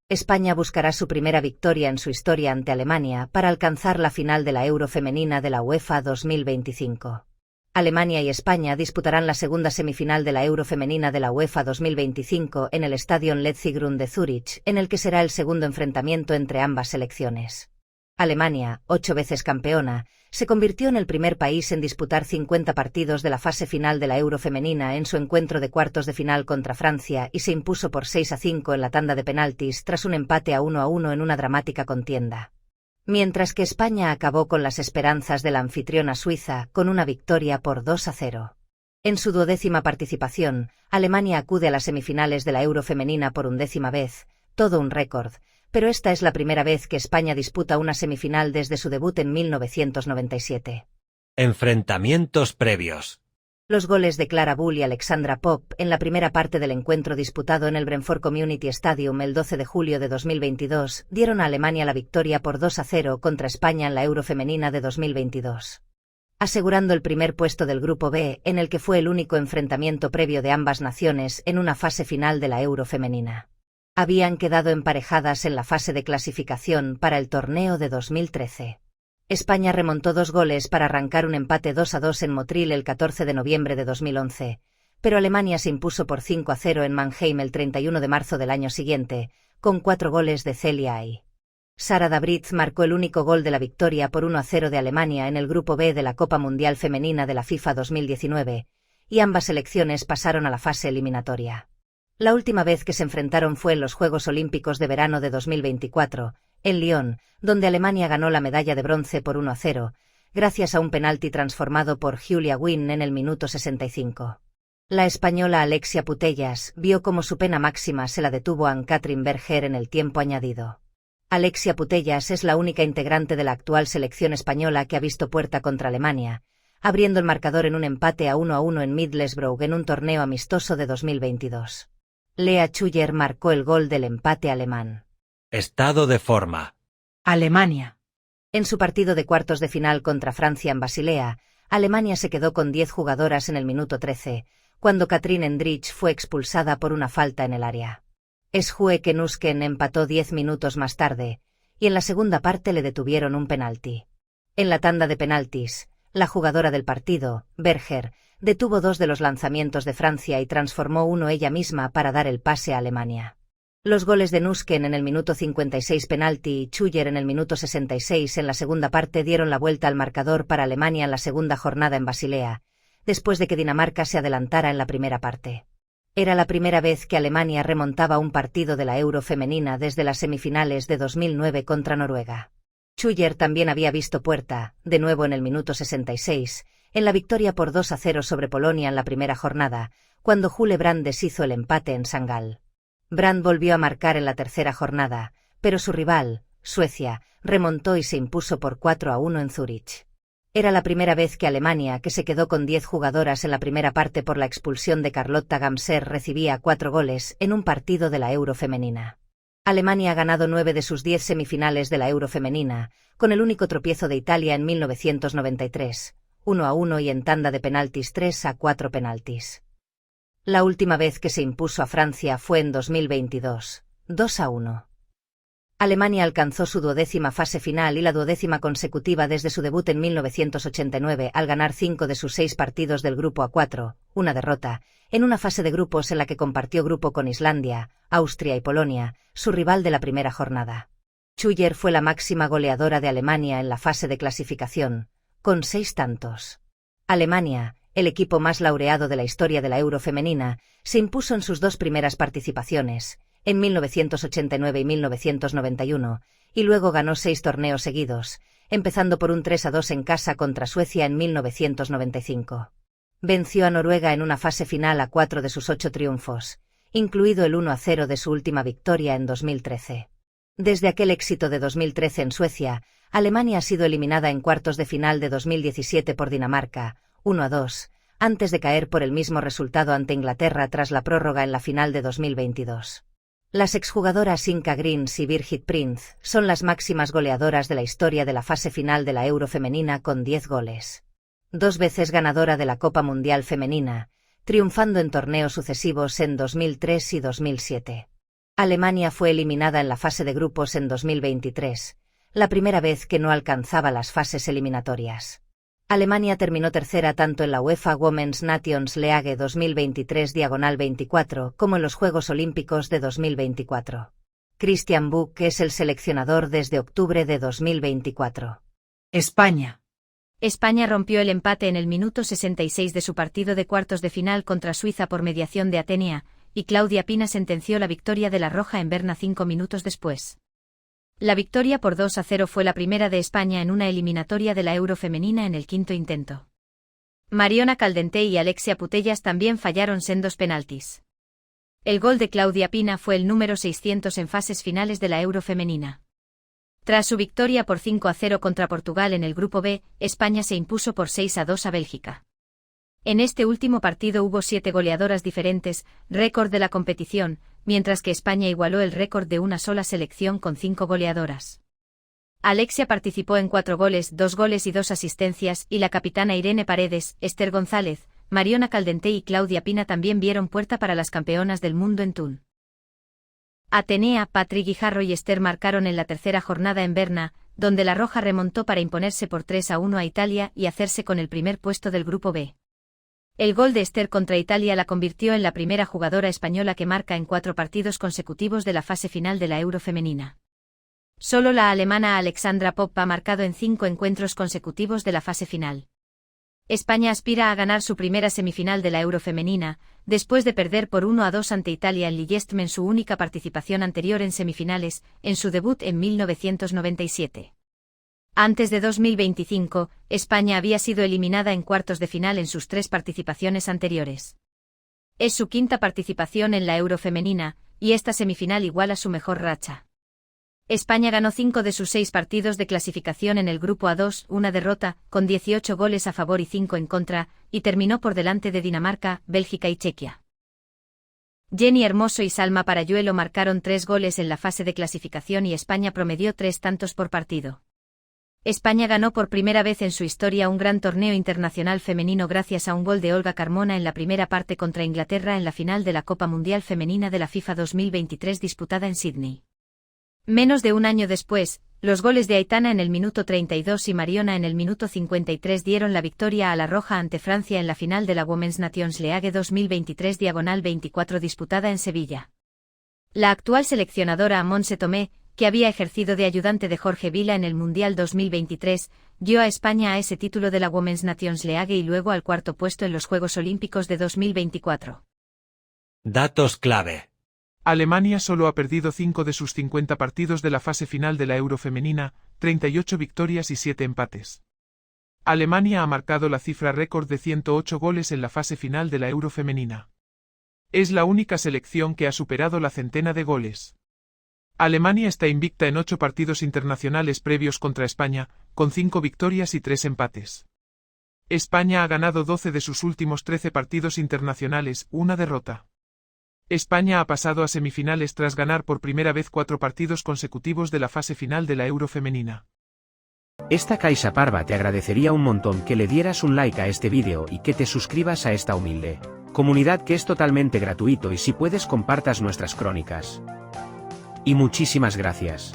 España buscará su primera victoria en su historia ante Alemania para alcanzar la final de la Euro femenina de la UEFA 2025. Alemania y España disputarán la segunda semifinal de la Euro femenina de la UEFA 2025 en el Stadion Letzigrund de Zúrich, en el que será el segundo enfrentamiento entre ambas selecciones. Alemania, 8 veces campeona, se convirtió en el primer país en disputar 50 partidos de la fase final de la Euro femenina en su encuentro de cuartos de final contra Francia y se impuso por 6-5 en la tanda de penaltis tras un empate a 1-1 en una dramática contienda. Mientras que España acabó con las esperanzas de la anfitriona suiza con una victoria por 2-0. En su 12ª participación, Alemania acude a las semifinales de la Euro femenina por 11ª vez, todo un récord, pero esta es la primera vez que España disputa una semifinal desde su debut en 1997. Enfrentamientos previos. Los goles de Clara Bull y Alexandra Popp en la primera parte del encuentro disputado en el Brentford Community Stadium el 12 de julio de 2022 dieron a Alemania la victoria por 2-0 contra España en la Euro femenina de 2022. Asegurando el primer puesto del Grupo B, en el que fue el único enfrentamiento previo de ambas naciones en una fase final de la Euro femenina. Habían quedado emparejadas en la fase de clasificación para el torneo de 2013. España remontó 2 goles para arrancar un empate 2-2 en Motril el 14 de noviembre de 2011, pero Alemania se impuso por 5-0 en Mannheim el 31 de marzo del año siguiente, con 4 goles de Celia Ay. Sara Dabritz marcó el único gol de la victoria por 1-0 de Alemania en el Grupo B de la Copa Mundial Femenina de la FIFA 2019, y ambas selecciones pasaron a la fase eliminatoria. La última vez que se enfrentaron fue en los Juegos Olímpicos de Verano de 2024, en Lyon, donde Alemania ganó la medalla de bronce por 1-0, gracias a un penalti transformado por Julia Wynn en el minuto 65. La española Alexia Putellas vio cómo su pena máxima se la detuvo a Ann-Katrin Berger en el tiempo añadido. Alexia Putellas es la única integrante de la actual selección española que ha visto puerta contra Alemania, abriendo el marcador en un empate a 1-1 en Middlesbrough en un torneo amistoso de 2022. Lea Schuller marcó el gol del empate alemán. Estado de forma. Alemania. En su partido de cuartos de final contra Francia en Basilea, Alemania se quedó con 10 jugadoras en el minuto 13, cuando Katrin Endrich fue expulsada por una falta en el área. Sjue Knusken empató 10 minutos más tarde, y en la segunda parte le detuvieron un penalti. En la tanda de penaltis, la jugadora del partido, Berger, detuvo 2 de los lanzamientos de Francia y transformó uno ella misma para dar el pase a Alemania. Los goles de Knusken en el minuto 56 penalti y Schuller en el minuto 66 en la segunda parte dieron la vuelta al marcador para Alemania en la segunda jornada en Basilea, después de que Dinamarca se adelantara en la primera parte. Era la primera vez que Alemania remontaba un partido de la Euro femenina desde las semifinales de 2009 contra Noruega. Schuller también había visto puerta, de nuevo en el minuto 66, en la victoria por 2-0 sobre Polonia en la primera jornada, cuando Jule Brand deshizo el empate en Sangal. Brand volvió a marcar en la tercera jornada, pero su rival, Suecia, remontó y se impuso por 4-1 en Zúrich. Era la primera vez que Alemania, que se quedó con 10 jugadoras en la primera parte por la expulsión de Carlotta Gamser, recibía 4 goles en un partido de la Euro femenina. Alemania ha ganado 9 de sus 10 semifinales de la Euro femenina, con el único tropiezo de Italia en 1993. 1-1 y en tanda de penaltis 3-4 penaltis. La última vez que se impuso a Francia fue en 2022, 2-1. Alemania alcanzó su 12ª fase final y la 12ª consecutiva desde su debut en 1989 al ganar 5 de sus 6 partidos del grupo A4, una derrota, en una fase de grupos en la que compartió grupo con Islandia, Austria y Polonia, su rival de la primera jornada. Schuller fue la máxima goleadora de Alemania en la fase de clasificación, con 6 tantos. Alemania, el equipo más laureado de la historia de la Euro femenina, se impuso en sus 2 primeras participaciones, en 1989 y 1991, y luego ganó 6 torneos seguidos, empezando por un 3-2 en casa contra Suecia en 1995. Venció a Noruega en una fase final a 4 de sus 8 triunfos, incluido el 1-0 de su última victoria en 2013. Desde aquel éxito de 2013 en Suecia, Alemania ha sido eliminada en cuartos de final de 2017 por Dinamarca, 1-2, antes de caer por el mismo resultado ante Inglaterra tras la prórroga en la final de 2022. Las exjugadoras Inka Greens y Birgit Prinz son las máximas goleadoras de la historia de la fase final de la Euro femenina con 10 goles. 2 veces ganadora de la Copa Mundial Femenina, triunfando en torneos sucesivos en 2003 y 2007. Alemania fue eliminada en la fase de grupos en 2023, la primera vez que no alcanzaba las fases eliminatorias. Alemania terminó tercera tanto en la UEFA Women's Nations League 2023/24 como en los Juegos Olímpicos de 2024. Christian Buck es el seleccionador desde octubre de 2024. España. España rompió el empate en el minuto 66 de su partido de cuartos de final contra Suiza por mediación de Atenea, y Claudia Pina sentenció la victoria de la Roja en Berna 5 minutos después. La victoria por 2-0 fue la primera de España en una eliminatoria de la Euro femenina en el quinto intento. Mariona Caldentey y Alexia Putellas también fallaron sendos penaltis. El gol de Claudia Pina fue el número 600 en fases finales de la Euro femenina. Tras su victoria por 5-0 contra Portugal en el Grupo B, España se impuso por 6-2 a Bélgica. En este último partido hubo 7 goleadoras diferentes, récord de la competición, mientras que España igualó el récord de una sola selección con 5 goleadoras. Alexia participó en 4 goles, 2 goles y 2 asistencias, y la capitana Irene Paredes, Esther González, Mariona Caldentey y Claudia Pina también vieron puerta para las campeonas del mundo en Thun. Atenea, Patri Guijarro y Esther marcaron en la tercera jornada en Berna, donde la Roja remontó para imponerse por 3-1 a Italia y hacerse con el primer puesto del Grupo B. El gol de Esther contra Italia la convirtió en la primera jugadora española que marca en 4 partidos consecutivos de la fase final de la Euro femenina. Solo la alemana Alexandra Popp ha marcado en 5 encuentros consecutivos de la fase final. España aspira a ganar su primera semifinal de la Euro femenina, después de perder por 1-2 ante Italia en Lillestrøm en su única participación anterior en semifinales, en su debut en 1997. Antes de 2025, España había sido eliminada en cuartos de final en sus 3 participaciones anteriores. Es su quinta participación en la Euro femenina, y esta semifinal iguala su mejor racha. España ganó 5 de sus 6 partidos de clasificación en el Grupo A2, una derrota, con 18 goles a favor y 5 en contra, y terminó por delante de Dinamarca, Bélgica y Chequia. Jenny Hermoso y Salma Parayuelo marcaron 3 goles en la fase de clasificación y España promedió 3 tantos por partido. España ganó por primera vez en su historia un gran torneo internacional femenino gracias a un gol de Olga Carmona en la primera parte contra Inglaterra en la final de la Copa Mundial Femenina de la FIFA 2023 disputada en Sydney. Menos de un año después, los goles de Aitana en el minuto 32 y Mariona en el minuto 53 dieron la victoria a la Roja ante Francia en la final de la Women's Nations League 2023/24 disputada en Sevilla. La actual seleccionadora Montse Tomé, que había ejercido de ayudante de Jorge Vila en el Mundial 2023, dio a España a ese título de la Women's Nations League y luego al cuarto puesto en los Juegos Olímpicos de 2024. Datos clave. Alemania solo ha perdido 5 de sus 50 partidos de la fase final de la Euro femenina, 38 victorias y 7 empates. Alemania ha marcado la cifra récord de 108 goles en la fase final de la Euro femenina. Es la única selección que ha superado la centena de goles. Alemania está invicta en 8 partidos internacionales previos contra España, con 5 victorias y 3 empates. España ha ganado 12 de sus últimos 13 partidos internacionales, una derrota. España ha pasado a semifinales tras ganar por primera vez 4 partidos consecutivos de la fase final de la Euro femenina. Esta Caixa Parva te agradecería un montón que le dieras un like a este vídeo y que te suscribas a esta humilde comunidad que es totalmente gratuito y si puedes compartas nuestras crónicas. Y muchísimas gracias.